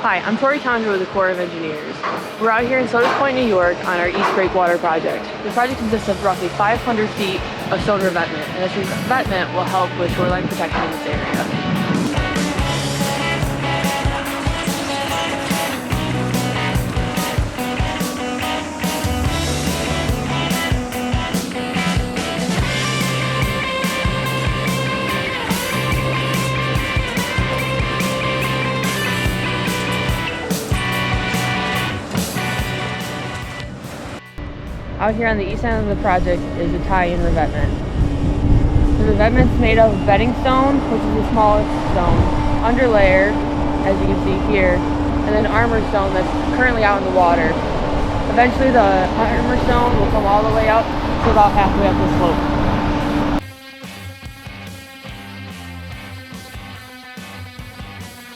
Hi, I'm Tori Towndrow with the Corps of Engineers. We're out here in Sodus Point, New York on our East Breakwater project. The project consists of roughly 500 feet of stone revetment, and this revetment will help with shoreline protection in this area. Out here on the east end of the project is a tie-in revetment. The revetment's made of bedding stone, which is the smallest stone, underlayer, as you can see here, and then armor stone that's currently out in the water. Eventually the armor stone will come all the way up to about halfway up the slope.